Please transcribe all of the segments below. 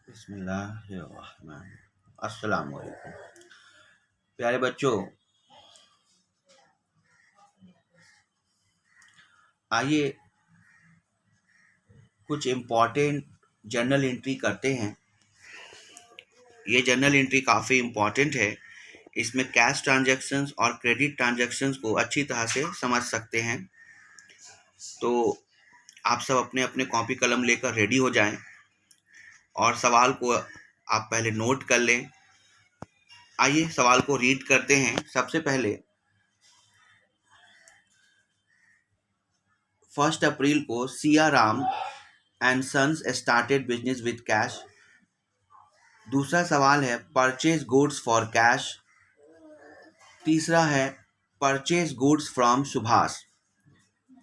बिस्मिल्लाहिर्रहमान अस्सलाम वालेकुम। प्यारे बच्चों, आइए कुछ इम्पोर्टेंट जर्नल एंट्री करते हैं। ये जर्नल एंट्री काफ़ी इम्पोर्टेंट है। इसमें कैश ट्रांजैक्शंस और क्रेडिट ट्रांजैक्शंस को अच्छी तरह से समझ सकते हैं। तो आप सब अपने अपने कॉपी कलम लेकर रेडी हो जाएं और सवाल को आप पहले नोट कर लें। आइए सवाल को रीड करते हैं। सबसे पहले 1 अप्रैल को Siyaram and sons started business with cash. दूसरा सवाल है परचेज गुड्स फॉर कैश। तीसरा है परचेज गुड्स फ्रॉम सुभाष।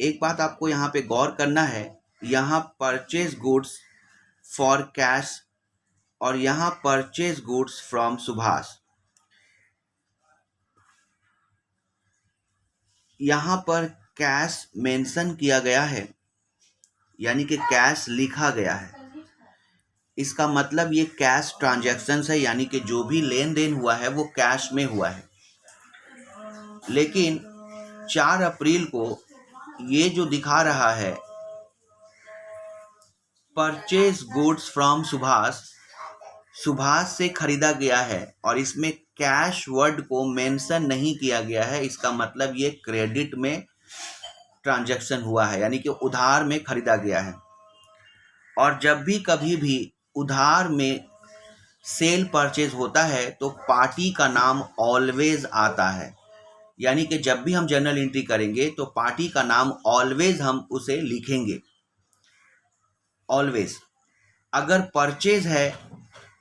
एक बात आपको यहाँ पे गौर करना है, यहाँ परचेज गुड्स फॉर कैश और यहाँ परचेज गुड्स फ्रॉम सुभाष। यहाँ पर कैश मेंशन किया गया है, यानी कि कैश लिखा गया है। इसका मतलब ये कैश ट्रांजैक्शंस है, यानी कि जो भी लेन देन हुआ है वो कैश में हुआ है। लेकिन 4 अप्रैल को ये जो दिखा रहा है purchase goods from Subhash, Subhash से खरीदा गया है और इसमें कैश वर्ड को मेंशन नहीं किया गया है। इसका मतलब ये क्रेडिट में ट्रांजैक्शन हुआ है, यानी कि उधार में खरीदा गया है। और जब भी कभी भी उधार में सेल परचेज होता है तो पार्टी का नाम ऑलवेज आता है, यानी कि जब भी हम जर्नल एंट्री करेंगे तो पार्टी का नाम ऑलवेज हम उसे लिखेंगे, ऑलवेज। अगर परचेज है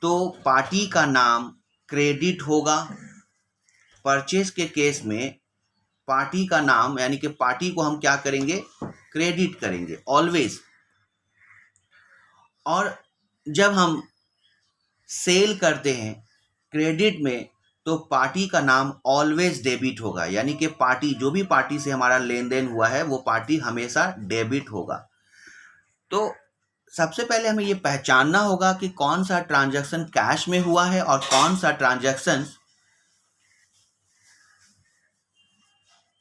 तो पार्टी का नाम क्रेडिट होगा। परचेज के केस में पार्टी का नाम, यानी कि पार्टी को हम क्या करेंगे, क्रेडिट करेंगे ऑलवेज। और जब हम सेल करते हैं क्रेडिट में तो पार्टी का नाम ऑलवेज डेबिट होगा, यानी कि पार्टी, जो भी पार्टी से हमारा लेन देन हुआ है वो पार्टी हमेशा डेबिट होगा। तो सबसे पहले हमें ये पहचानना होगा कि कौन सा ट्रांजैक्शन कैश में हुआ है और कौन सा ट्रांजैक्शन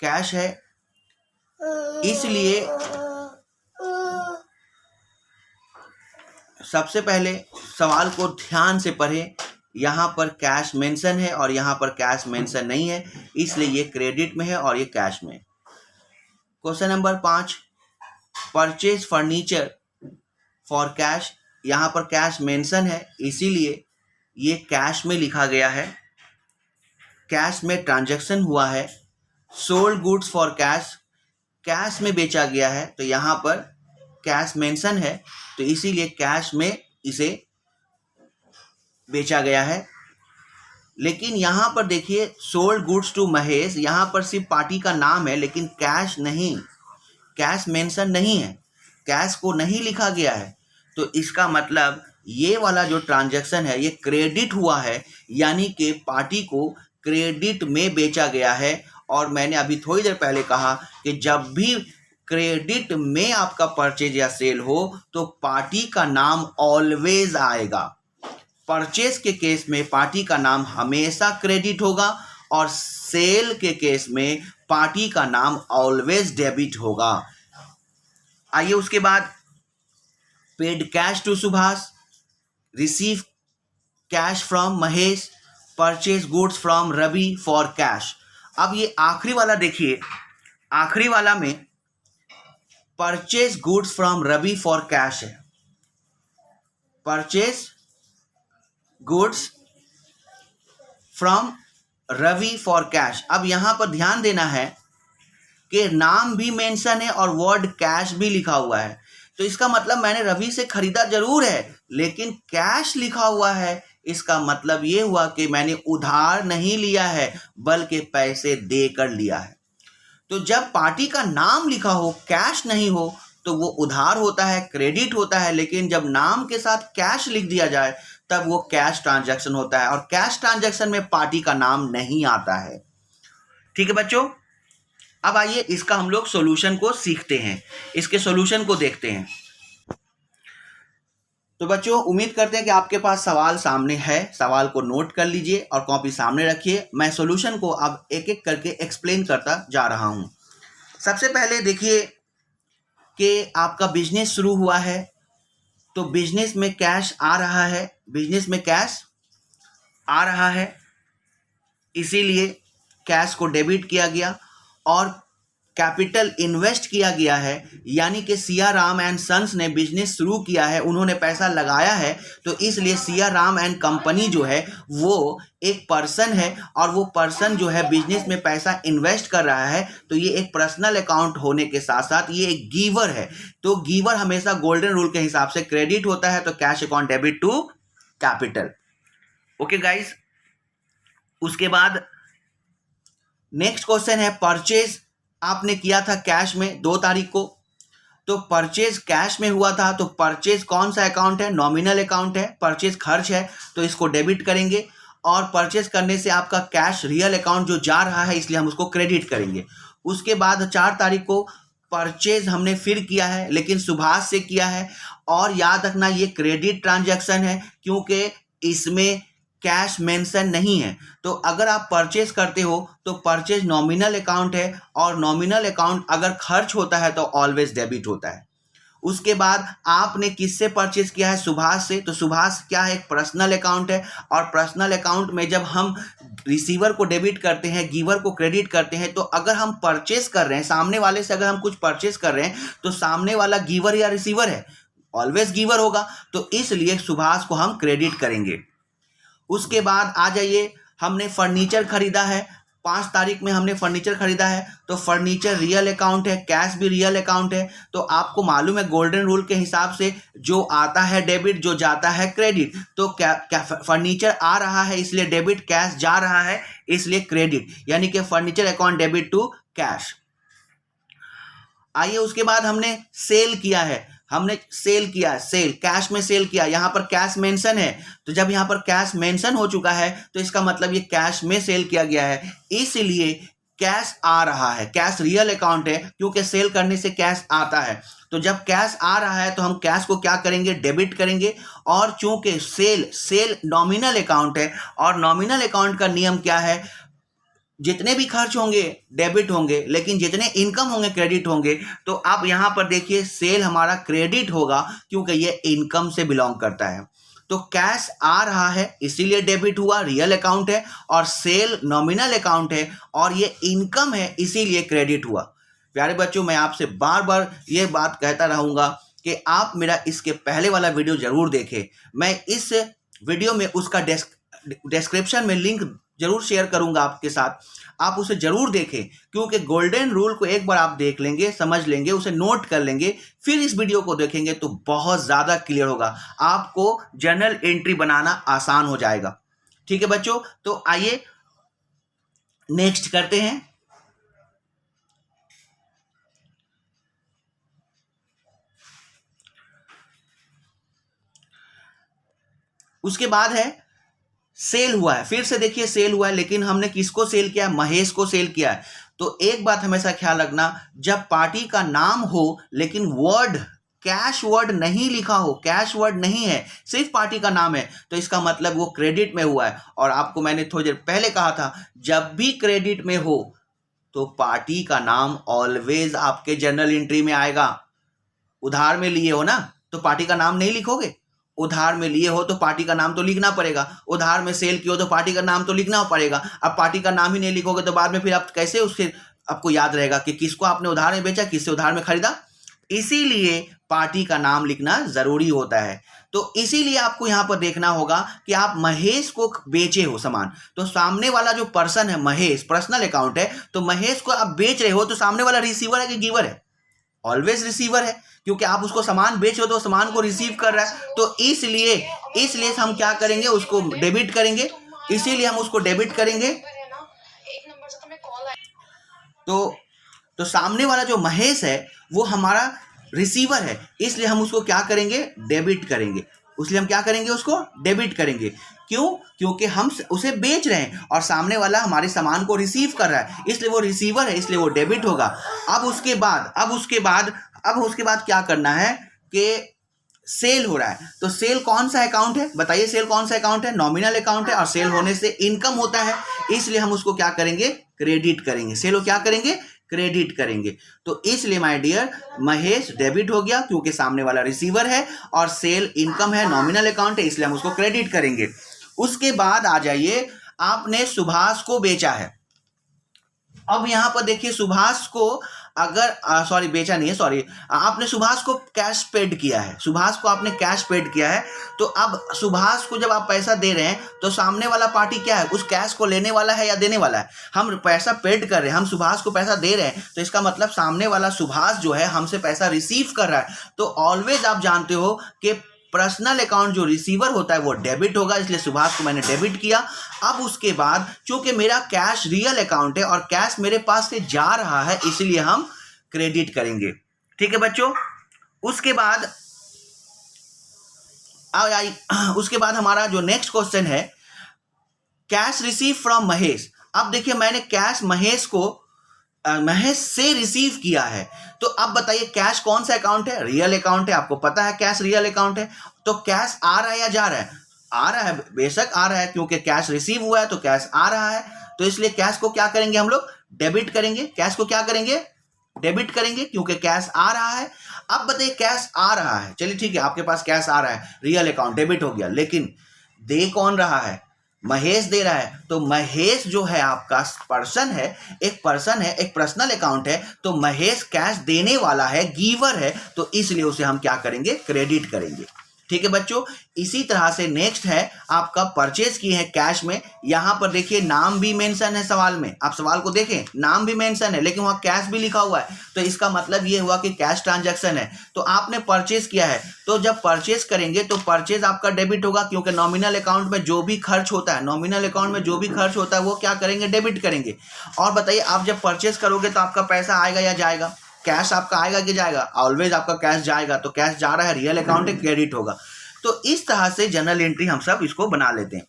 कैश है। इसलिए सबसे पहले सवाल को ध्यान से पढ़ें। यहाँ पर कैश मेंशन है और यहाँ पर कैश मेंशन नहीं है, इसलिए ये क्रेडिट में है और ये कैश में। Question number 5, purchase furniture for cash. यहाँ पर कैश मेंशन है, इसीलिए ये कैश में लिखा गया है, कैश में ट्रांजैक्शन हुआ है। Sold goods for cash, cash में बेचा गया है, तो यहाँ पर कैश मेंशन है, तो इसीलिए कैश में इसे बेचा गया है। लेकिन यहाँ पर देखिए सोल्ड गुड्स टू महेश, यहाँ पर सिर्फ पार्टी का नाम है लेकिन कैश नहीं, कैश मेंशन नहीं है, कैश को नहीं लिखा गया है। तो इसका मतलब ये वाला जो ट्रांजैक्शन है ये क्रेडिट हुआ है, यानी कि पार्टी को क्रेडिट में बेचा गया है। और मैंने अभी थोड़ी देर पहले कहा कि जब भी क्रेडिट में आपका परचेज या सेल हो तो पार्टी का नाम ऑलवेज आएगा। परचेज के केस में पार्टी का नाम हमेशा क्रेडिट होगा और सेल के केस में पार्टी का नाम ऑलवेज डेबिट होगा। आइए उसके बाद paid cash to Subhash, receive cash from Mahesh, purchase goods from Ravi for cash. अब ये आखिरी वाला देखिए, आखिरी वाला में purchase goods from Ravi for cash है, purchase goods from Ravi for cash. अब यहां पर ध्यान देना है कि नाम भी मेंशन है और वर्ड कैश भी लिखा हुआ है, तो इसका मतलब मैंने रवि से खरीदा जरूर है लेकिन कैश लिखा हुआ है। इसका मतलब ये हुआ कि मैंने उधार नहीं लिया है बल्कि पैसे देकर लिया है। तो जब पार्टी का नाम लिखा हो, कैश नहीं हो, तो वो उधार होता है, क्रेडिट होता है। लेकिन जब नाम के साथ कैश लिख दिया जाए तब वो कैश ट्रांजैक्शन होता है और कैश ट्रांजैक्शन में पार्टी का नाम नहीं आता है। ठीक है बच्चों, अब आइए इसका हम लोग सॉल्यूशन को सीखते हैं, इसके सॉल्यूशन को देखते हैं। तो बच्चों उम्मीद करते हैं कि आपके पास सवाल सामने है, सवाल को नोट कर लीजिए और कॉपी सामने रखिए। मैं सॉल्यूशन को अब एक एक करके एक्सप्लेन करता जा रहा हूं। सबसे पहले देखिए कि आपका बिजनेस शुरू हुआ है, तो बिजनेस में कैश आ रहा है, बिजनेस में कैश आ रहा है, इसीलिए कैश को डेबिट किया गया और कैपिटल इन्वेस्ट किया गया है, यानी कि सिया राम एंड सन्स ने बिजनेस शुरू किया है, उन्होंने पैसा लगाया है, तो इसलिए सिया राम एंड कंपनी जो है वो एक पर्सन है और वो पर्सन जो है बिजनेस में पैसा इन्वेस्ट कर रहा है, तो ये एक पर्सनल अकाउंट होने के साथ साथ ये एक गिवर है। तो गिवर हमेशा गोल्डन रूल के हिसाब से क्रेडिट होता है, तो cash account debit to capital. Okay guys, उसके बाद नेक्स्ट क्वेश्चन है परचेज आपने किया था कैश में 2 तारीख को, तो परचेज कैश में हुआ था, तो परचेज कौन सा अकाउंट है? नॉमिनल अकाउंट है, परचेज खर्च है, तो इसको डेबिट करेंगे। और परचेज करने से आपका कैश रियल अकाउंट जो जा रहा है, इसलिए हम उसको क्रेडिट करेंगे। उसके बाद 4 तारीख को परचेज हमने फिर किया है, लेकिन सुभाष से किया है, और याद रखना ये क्रेडिट ट्रांजैक्शन है क्योंकि इसमें कैश मेंशन नहीं है। तो अगर आप परचेज करते हो तो परचेज नॉमिनल अकाउंट है, और नॉमिनल अकाउंट अगर खर्च होता है तो ऑलवेज डेबिट होता है। उसके बाद आपने किससे परचेज किया है? सुभाष से, तो सुभाष क्या है? एक पर्सनल अकाउंट है, और पर्सनल अकाउंट में जब हम रिसीवर को डेबिट करते हैं, गिवर को क्रेडिट करते हैं, तो अगर हम परचेज कर रहे हैं सामने वाले से, अगर हम कुछ परचेज कर रहे हैं तो सामने वाला गिवर या रिसीवर है? ऑलवेज गिवर होगा, तो इसलिए सुभाष को हम क्रेडिट करेंगे। उसके बाद आ जाइए, हमने फर्नीचर खरीदा है, 5 तारीख में हमने फर्नीचर खरीदा है, तो फर्नीचर रियल अकाउंट है, कैश भी रियल अकाउंट है। तो आपको मालूम है गोल्डन रूल के हिसाब से जो आता है डेबिट, जो जाता है क्रेडिट। तो फर्नीचर आ रहा है इसलिए डेबिट, कैश जा रहा है इसलिए क्रेडिट, यानी कि furniture account debit to cash. आइए उसके बाद हमने सेल किया है, हमने सेल किया, सेल कैश में सेल किया, यहां पर कैश मेंशन है, तो जब यहां पर कैश मेंशन हो चुका है तो इसका मतलब ये कैश में सेल किया गया है, इसलिए कैश आ रहा है। कैश रियल अकाउंट है क्योंकि सेल करने से कैश आता है, तो जब कैश आ रहा है तो हम कैश को क्या करेंगे? डेबिट करेंगे। और चूंकि सेल नॉमिनल अकाउंट है, और नॉमिनल अकाउंट का नियम क्या है? जितने भी खर्च होंगे डेबिट होंगे, लेकिन जितने इनकम होंगे क्रेडिट होंगे। तो आप यहां पर देखिए सेल हमारा क्रेडिट होगा क्योंकि ये इनकम से बिलोंग करता है। तो कैश आ रहा है इसीलिए डेबिट हुआ, रियल अकाउंट है, और सेल नॉमिनल अकाउंट है और ये इनकम है इसीलिए क्रेडिट हुआ। प्यारे बच्चों, मैं आपसे बार बार ये बात कहता रहूंगा कि आप मेरा इसके पहले वाला वीडियो जरूर देखें। मैं इस वीडियो में उसका डिस्क्रिप्शन में लिंक जरूर शेयर करूंगा आपके साथ, आप उसे जरूर देखें, क्योंकि गोल्डन रूल को एक बार आप देख लेंगे, समझ लेंगे, उसे नोट कर लेंगे, फिर इस वीडियो को देखेंगे तो बहुत ज्यादा क्लियर होगा, आपको जर्नल एंट्री बनाना आसान हो जाएगा। ठीक है बच्चों, तो आइए नेक्स्ट करते हैं। उसके बाद है सेल हुआ है, फिर से देखिए सेल हुआ है, लेकिन हमने किसको सेल किया है? महेश को सेल किया है। तो एक बात हमेशा ख्याल रखना, जब पार्टी का नाम हो लेकिन वर्ड कैश वर्ड नहीं लिखा हो, कैश वर्ड नहीं है, सिर्फ पार्टी का नाम है, तो इसका मतलब वो क्रेडिट में हुआ है। और आपको मैंने थोड़ी देर पहले कहा था, जब भी क्रेडिट में हो तो पार्टी का नाम ऑलवेज आपके जर्नल एंट्री में आएगा। उधार में लिए हो ना, तो पार्टी का नाम नहीं लिखोगे? उधार में लिए हो तो पार्टी का नाम तो लिखना पड़ेगा, उधार में सेल किया हो तो पार्टी का नाम तो लिखना पड़ेगा। अब पार्टी का नाम ही नहीं लिखोगे तो बाद में फिर आप कैसे उससे आपको याद रहेगा कि किसको आपने उधार में बेचा, किससे उधार में खरीदा? इसीलिए पार्टी का नाम लिखना जरूरी होता है। तो इसीलिए आपको यहां पर देखना होगा कि आप महेश को बेचे हो सामान, तो सामने वाला जो पर्सन है महेश, पर्सनल अकाउंट है, तो महेश को आप बेच रहे हो, तो सामने वाला रिसीवर है कि गिवर है? ऑलवेज रिसीवर है, क्योंकि आप उसको सामान बेच रहे हो तो सामान को रिसीव कर रहा है। तो इसलिए हम क्या करेंगे? उसको डेबिट करेंगे, इसीलिए हम उसको डेबिट करेंगे। तो सामने वाला जो महेश है वो हमारा रिसीवर है, इसलिए हम उसको क्या करेंगे? डेबिट करेंगे। इसलिए हम क्या करेंगे? उसको डेबिट करेंगे। क्यों? क्योंकि हम उसे बेच रहे हैं और सामने वाला हमारे सामान को रिसीव कर रहा है, इसलिए वो रिसीवर है, इसलिए वो डेबिट होगा। अब उसके बाद क्या करना है कि सेल हो रहा है। तो सेल कौन सा अकाउंट है, बताइए सेल कौन सा अकाउंट है, नॉमिनल अकाउंट है, और सेल होने से इनकम होता है, इसलिए हम उसको क्या करेंगे, क्रेडिट करेंगे। सेल को क्या करेंगे, क्रेडिट करेंगे। तो इसलिए माय डियर महेश डेबिट हो गया क्योंकि सामने वाला रिसीवर है, और सेल इनकम है, नॉमिनल अकाउंट है, इसलिए हम उसको क्रेडिट करेंगे। उसके बाद आ जाइए, आपने सुभाष को बेचा है। अब यहां पर देखिए सुभाष को अगर सॉरी बेचा नहीं है, सॉरी, आपने सुभाष को कैश पेड किया है, सुभाष को आपने कैश पेड किया है। तो अब सुभाष को जब आप पैसा दे रहे हैं तो सामने वाला पार्टी क्या है, उस कैश को लेने वाला है या देने वाला है। हम पैसा पेड कर रहे हैं, हम सुभाष को पैसा दे रहे हैं, तो इसका मतलब सामने वाला सुभाष जो है हमसे पैसा रिसीव कर रहा है। तो ऑलवेज आप जानते हो कि पर्सनल अकाउंट जो रिसीवर होता है वो डेबिट होगा, इसलिए सुभाष को मैंने डेबिट किया। अब उसके बाद चूंकि मेरा कैश रियल अकाउंट है और कैश मेरे पास से जा रहा है, इसलिए हम क्रेडिट करेंगे। ठीक है बच्चों। उसके बाद हमारा जो नेक्स्ट क्वेश्चन है, कैश रिसीव फ्रॉम महेश। अब देखिए मैंने कैश महेश से रिसीव किया है। तो अब बताइए कैश कौन सा अकाउंट है, रियल अकाउंट है, आपको पता है कैश रियल अकाउंट है। तो कैश आ रहा है या जा रहा है, आ रहा है, बेशक आ रहा है, क्योंकि कैश रिसीव हुआ है तो कैश आ रहा है। तो इसलिए कैश को क्या करेंगे हम लोग, डेबिट करेंगे। कैश को क्या करेंगे, डेबिट करेंगे, क्योंकि कैश आ रहा है। अब बताइए कैश आ रहा है, चलिए ठीक है, आपके पास कैश आ रहा है, रियल अकाउंट डेबिट हो गया, लेकिन दे कौन रहा है, महेश दे रहा है। तो महेश जो है आपका पर्सन है, एक पर्सनल अकाउंट है, तो महेश कैश देने वाला है, गिवर है, तो इसलिए उसे हम क्या करेंगे, क्रेडिट करेंगे। ठीक है बच्चों। इसी तरह से नेक्स्ट है आपका परचेज किए हैं कैश में। यहां पर देखिए नाम भी मेंशन है सवाल में, आप सवाल को देखें, नाम भी मेंशन है लेकिन वहां कैश भी लिखा हुआ है, तो इसका मतलब ये हुआ कि कैश ट्रांजैक्शन है। तो आपने परचेज किया है, तो जब परचेज करेंगे तो परचेज आपका डेबिट होगा, क्योंकि नॉमिनल अकाउंट में जो भी खर्च होता है, वो क्या करेंगे, डेबिट करेंगे। और बताइए आप जब परचेज करोगे तो आपका पैसा आएगा या जाएगा, कैश आपका आएगा कि जाएगा, ऑलवेज आपका कैश जाएगा। तो कैश जा रहा है, रियल अकाउंट है, क्रेडिट होगा। तो इस तरह से जनरल एंट्री हम सब इसको बना लेते हैं।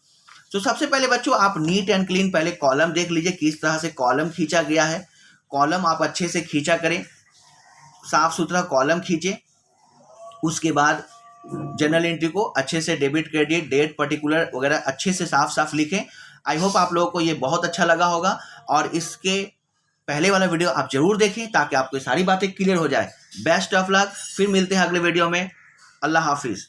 तो सबसे पहले बच्चों आप नीट एंड क्लीन पहले कॉलम देख लीजिए, किस तरह से कॉलम खींचा गया है। कॉलम आप अच्छे से खींचा करें, साफ सुथरा कॉलम खींचे। उसके बाद जनरल एंट्री को अच्छे से डेबिट, क्रेडिट, डेट, पर्टिकुलर वगैरह अच्छे से साफ साफ लिखें। आई होप आप लोगों को ये बहुत अच्छा लगा होगा, और इसके पहले वाला वीडियो आप जरूर देखें ताकि आपको सारी बातें क्लियर हो जाए। बेस्ट ऑफ लक, फिर मिलते हैं अगले वीडियो में। अल्लाह हाफिज।